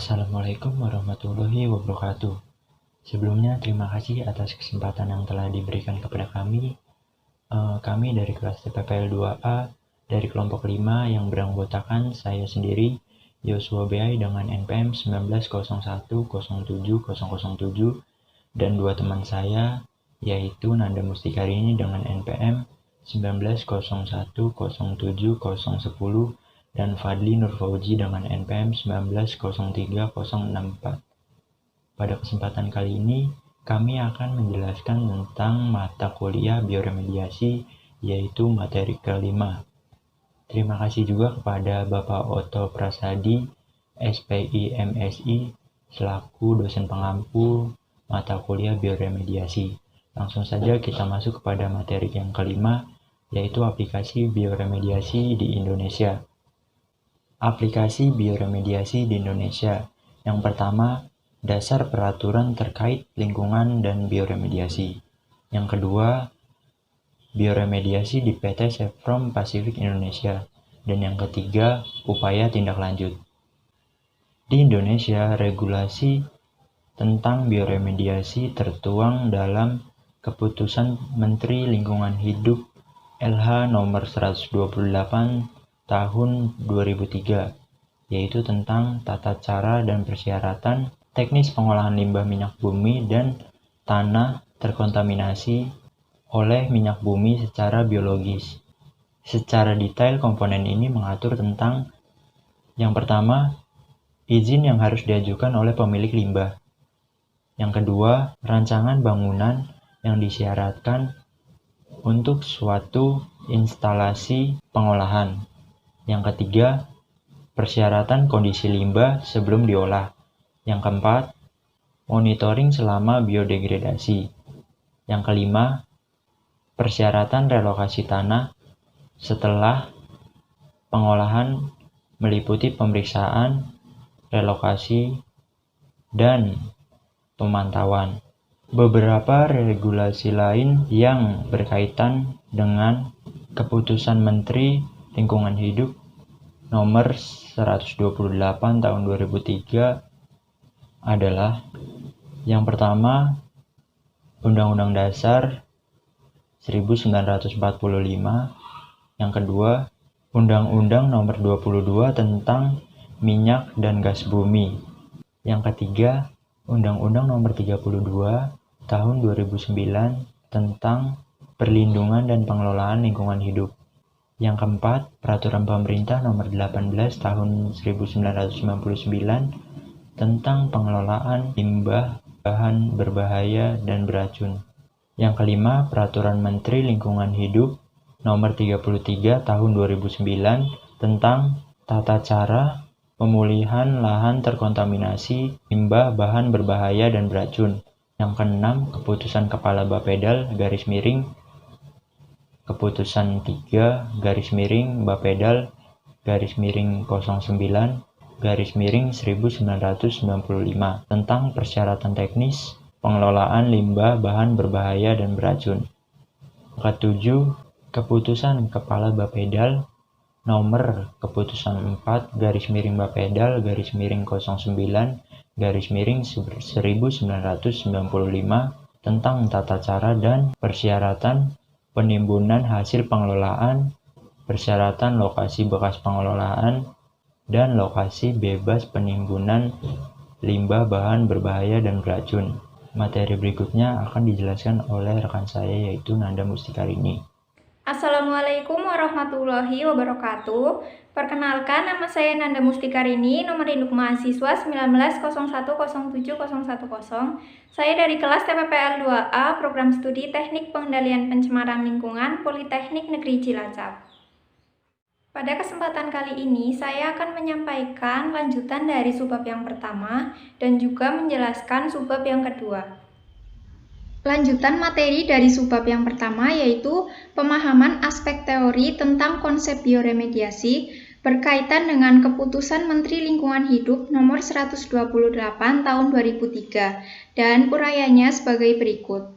Assalamualaikum warahmatullahi wabarakatuh. Sebelumnya terima kasih atas kesempatan yang telah diberikan kepada kami. Kami dari kelas TPPL 2A dari kelompok 5 yang beranggotakan saya sendiri, Yosua BI dengan NPM 1901070007 dan dua teman saya yaitu Nanda Mustikarini dengan NPM 1901070010 dan Fadli Nurfauzi dengan NPM 190304. Pada kesempatan kali ini, kami akan menjelaskan tentang mata kuliah bioremediasi, yaitu materi kelima. Terima kasih juga kepada Bapak Otto Prasadi, SPI MSI, selaku dosen pengampu mata kuliah bioremediasi. Langsung saja kita masuk kepada materi yang kelima, yaitu aplikasi bioremediasi di Indonesia. Aplikasi bioremediasi di Indonesia. Yang pertama, dasar peraturan terkait lingkungan dan bioremediasi. Yang kedua, bioremediasi di PT Chevron Pacific Indonesia. Dan yang ketiga, upaya tindak lanjut. Di Indonesia, regulasi tentang bioremediasi tertuang dalam Keputusan Menteri Lingkungan Hidup LH nomor 128 tahun 2003, yaitu tentang tata cara dan persyaratan teknis pengolahan limbah minyak bumi dan tanah terkontaminasi oleh minyak bumi secara biologis. Secara detail, komponen ini mengatur tentang yang pertama, izin yang harus diajukan oleh pemilik limbah. Yang kedua, rancangan bangunan yang disyaratkan untuk suatu instalasi pengolahan. Yang ketiga, persyaratan kondisi limbah sebelum diolah. Yang keempat, monitoring selama biodegradasi. Yang kelima, persyaratan relokasi tanah setelah pengolahan meliputi pemeriksaan, relokasi, dan pemantauan. Beberapa regulasi lain yang berkaitan dengan Keputusan Menteri Lingkungan Hidup nomor 128 tahun 2003 adalah yang pertama, Undang-Undang Dasar 1945, yang kedua, Undang-Undang nomor 22 tentang minyak dan gas bumi, yang ketiga, Undang-Undang nomor 32 tahun 2009 tentang perlindungan dan pengelolaan lingkungan hidup. Yang keempat, Peraturan Pemerintah nomor 18 tahun 1999 tentang pengelolaan limbah bahan berbahaya dan beracun. Yang kelima, Peraturan Menteri Lingkungan Hidup nomor 33 tahun 2009 tentang tata cara pemulihan lahan terkontaminasi limbah bahan berbahaya dan beracun. Yang keenam, Keputusan Kepala Bapedal Keputusan 3 Bapedal 09/1995 tentang persyaratan teknis pengelolaan limbah bahan berbahaya dan beracun. Ketujuh, Keputusan Kepala Bapedal nomor Keputusan 4 Bapedal 09/1995 tentang tata cara dan persyaratan penimbunan hasil pengelolaan, persyaratan lokasi bekas pengelolaan, dan lokasi bebas penimbunan limbah bahan berbahaya dan beracun. Materi berikutnya akan dijelaskan oleh rekan saya yaitu Nanda Mustikarini. Assalamualaikum warahmatullahi wabarakatuh. Perkenalkan, nama saya Nanda Mustikarini, nomor induk mahasiswa 1901070110. Saya dari kelas TPPL 2A, Program Studi Teknik Pengendalian Pencemaran Lingkungan, Politeknik Negeri Cilacap. Pada kesempatan kali ini, saya akan menyampaikan lanjutan dari subbab yang pertama dan juga menjelaskan subbab yang kedua. Lanjutan materi dari subbab yang pertama yaitu pemahaman aspek teori tentang konsep bioremediasi berkaitan dengan Keputusan Menteri Lingkungan Hidup nomor 128 tahun 2003 dan urayanya sebagai berikut.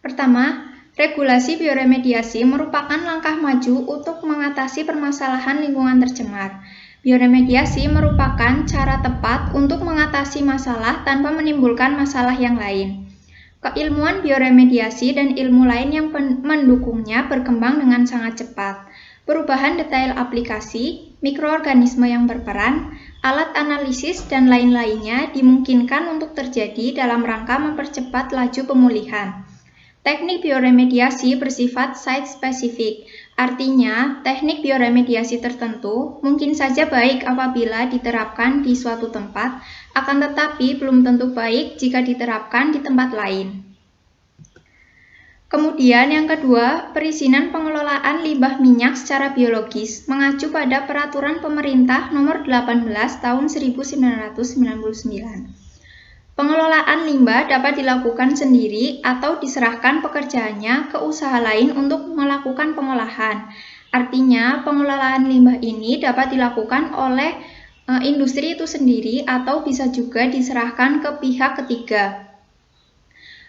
Pertama, regulasi bioremediasi merupakan langkah maju untuk mengatasi permasalahan lingkungan tercemar. Bioremediasi merupakan cara tepat untuk mengatasi masalah tanpa menimbulkan masalah yang lain. Keilmuan bioremediasi dan ilmu lain yang mendukungnya berkembang dengan sangat cepat. Perubahan detail aplikasi, mikroorganisme yang berperan, alat analisis, dan lain-lainnya dimungkinkan untuk terjadi dalam rangka mempercepat laju pemulihan. Teknik bioremediasi bersifat site-spesifik, artinya teknik bioremediasi tertentu mungkin saja baik apabila diterapkan di suatu tempat, akan tetapi belum tentu baik jika diterapkan di tempat lain. Kemudian yang kedua, perizinan pengelolaan limbah minyak secara biologis mengacu pada Peraturan Pemerintah Nomor 18 Tahun 1999. Pengelolaan limbah dapat dilakukan sendiri atau diserahkan pekerjaannya ke usaha lain untuk melakukan pengolahan. Artinya, pengelolaan limbah ini dapat dilakukan oleh industri itu sendiri atau bisa juga diserahkan ke pihak ketiga.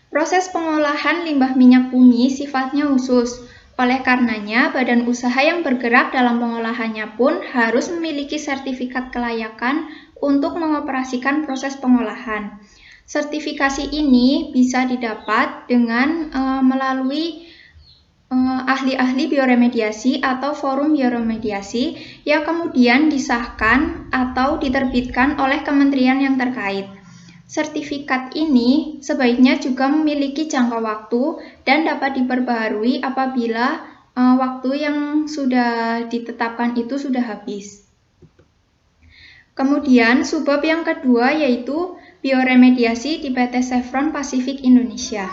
Proses pengolahan limbah minyak bumi sifatnya khusus. Oleh karenanya, badan usaha yang bergerak dalam pengolahannya pun harus memiliki sertifikat kelayakan untuk mengoperasikan proses pengolahan. Sertifikasi ini bisa didapat dengan melalui ahli-ahli bioremediasi atau forum bioremediasi yang kemudian disahkan atau diterbitkan oleh kementerian yang terkait. Sertifikat ini sebaiknya juga memiliki jangka waktu dan dapat diperbaharui apabila waktu yang sudah ditetapkan itu sudah habis. Kemudian subbab yang kedua yaitu bioremediasi di PT Chevron Pacific Indonesia.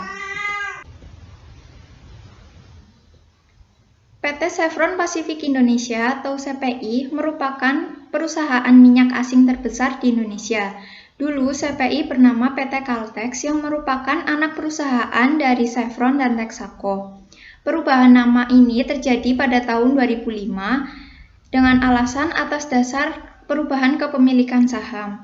PT Chevron Pacific Indonesia atau CPI merupakan perusahaan minyak asing terbesar di Indonesia. Dulu CPI bernama PT Caltex yang merupakan anak perusahaan dari Chevron dan Texaco. Perubahan nama ini terjadi pada tahun 2005 dengan alasan atas dasar perubahan kepemilikan saham.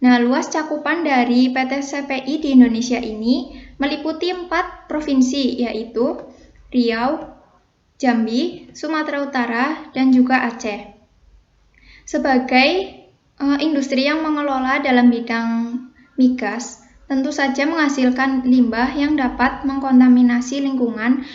Nah, luas cakupan dari PT CPI di Indonesia ini meliputi 4 provinsi yaitu Riau, Jambi, Sumatera Utara, dan juga Aceh. Sebagai industri yang mengelola dalam bidang migas, tentu saja menghasilkan limbah yang dapat mengkontaminasi lingkungan,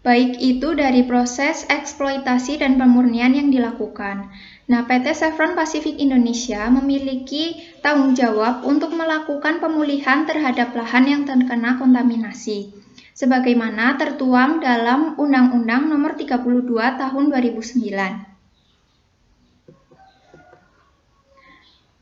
baik itu dari proses eksploitasi dan pemurnian yang dilakukan. Nah, PT Chevron Pacific Indonesia memiliki tanggung jawab untuk melakukan pemulihan terhadap lahan yang terkena kontaminasi, sebagaimana tertuang dalam Undang-Undang Nomor 32 Tahun 2009.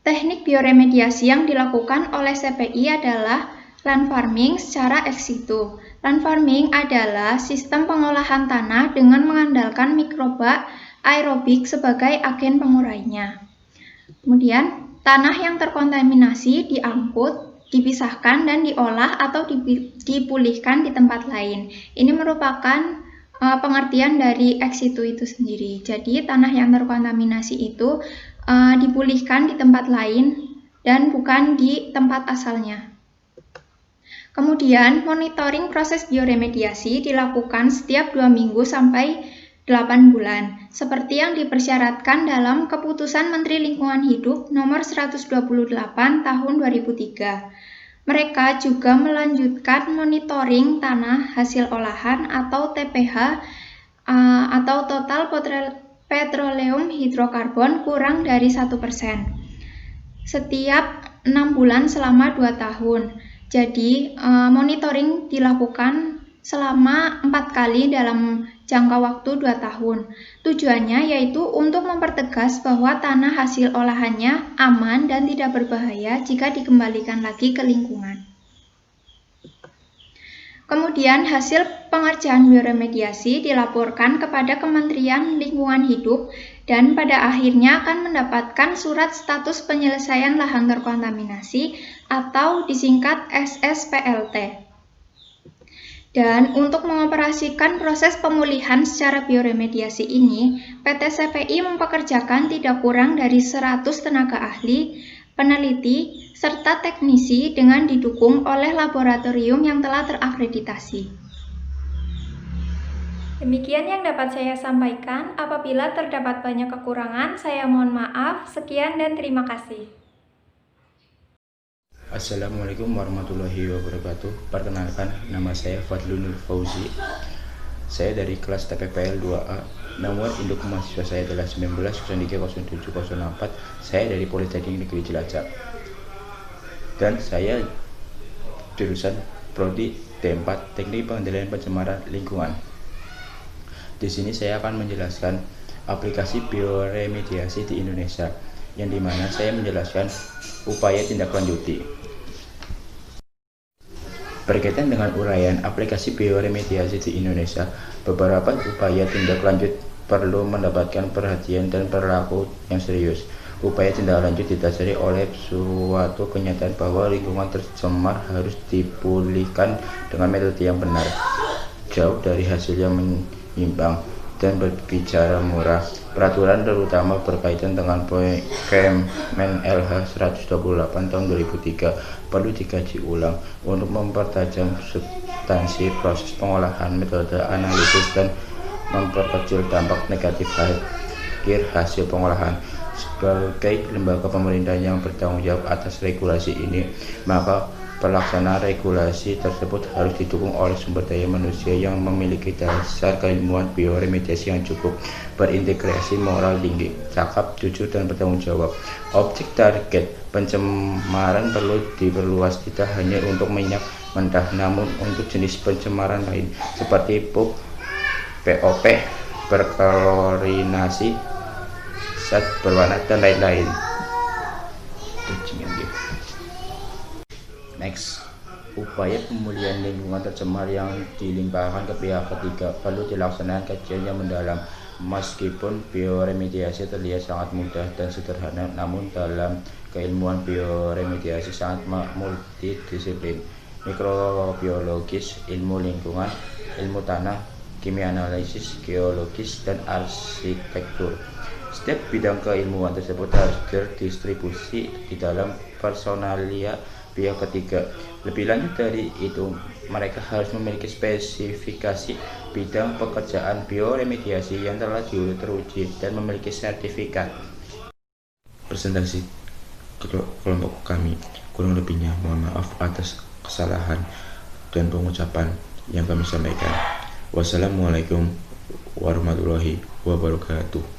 Teknik bioremediasi yang dilakukan oleh CPI adalah land farming secara ex situ. Land farming adalah sistem pengolahan tanah dengan mengandalkan mikroba aerobik sebagai agen pengurainya. Kemudian, tanah yang terkontaminasi diangkut, dipisahkan dan diolah atau dipulihkan di tempat lain. Ini merupakan pengertian dari ex situ itu sendiri. Jadi, tanah yang terkontaminasi itu dipulihkan di tempat lain dan bukan di tempat asalnya. Kemudian, monitoring proses bioremediasi dilakukan setiap 2 minggu sampai 8 bulan, seperti yang dipersyaratkan dalam Keputusan Menteri Lingkungan Hidup Nomor 128 Tahun 2003. Mereka juga melanjutkan monitoring tanah hasil olahan atau TPH atau total petroleum hidrokarbon kurang dari 1%. Setiap 6 bulan selama 2 tahun. Jadi, monitoring dilakukan selama 4 kali dalam jangka waktu 2 tahun. Tujuannya yaitu untuk mempertegas bahwa tanah hasil olahannya aman dan tidak berbahaya jika dikembalikan lagi ke lingkungan. Kemudian hasil pengerjaan bioremediasi dilaporkan kepada Kementerian Lingkungan Hidup dan pada akhirnya akan mendapatkan surat status penyelesaian lahan terkontaminasi atau disingkat SSPLT. Dan untuk mengoperasikan proses pemulihan secara bioremediasi ini, PT CPI mempekerjakan tidak kurang dari 100 tenaga ahli, peneliti, serta teknisi dengan didukung oleh laboratorium yang telah terakreditasi. Demikian yang dapat saya sampaikan. Apabila terdapat banyak kekurangan, saya mohon maaf. Sekian dan terima kasih. Assalamualaikum warahmatullahi wabarakatuh. Perkenalkan, nama saya Fadlun Nur Fauzi. Saya dari kelas TPPL 2A. Nomor induk mahasiswa saya adalah 19030704. Saya dari Politeknik Negeri Cilacap. Dan saya jurusan Prodi D4 Teknik Pengendalian Pencemaran Lingkungan. Di sini saya akan menjelaskan aplikasi bioremediasi di Indonesia, yang dimana saya menjelaskan upaya tindak lanjuti. Berkaitan dengan uraian aplikasi bioremediasi di Indonesia, beberapa upaya tindak lanjut perlu mendapatkan perhatian dan perilaku yang serius. Upaya tindak lanjut didasari oleh suatu kenyataan bahwa lingkungan tercemar harus dipulihkan dengan metode yang benar, jauh dari hasil yang menyimpang dan berbicara murah. Peraturan terutama berkaitan dengan Kemen LH 128 tahun 2003 perlu dikaji ulang untuk mempertajam substansi proses pengolahan, metode analisis, dan memperkecil dampak negatif akhir hasil pengolahan. Sebagai lembaga pemerintah yang bertanggung jawab atas regulasi ini, maka pelaksanaan regulasi tersebut harus didukung oleh sumber daya manusia yang memiliki dasar keilmuan bioremediasi yang cukup, berintegrasi moral tinggi, cakap, jujur, dan bertanggung jawab. Objek target pencemaran perlu diperluas tidak hanya untuk minyak mentah, namun untuk jenis pencemaran lain seperti PUP, POP, berklorinasi, zat berwarna, dan lain-lain. Next, upaya pemulihan lingkungan tercemar yang dilimpahkan ke pihak ketiga perlu dilaksanakan kajian yang mendalam. Meskipun bioremediasi terlihat sangat mudah dan sederhana, namun dalam keilmuan bioremediasi sangat multidisiplin: mikrobiologis, ilmu lingkungan, ilmu tanah, kimia analisis, geologis, dan arsitektur. Setiap bidang keilmuan tersebut harus terdistribusi di dalam personalia pihak ketiga. Lebih lanjut dari itu, mereka harus memiliki spesifikasi bidang pekerjaan bioremediasi yang telah teruji dan memiliki sertifikat. Presentasi kelompok kami, kurang lebihnya mohon maaf atas kesalahan dan pengucapan yang kami sampaikan. Wassalamualaikum warahmatullahi wabarakatuh.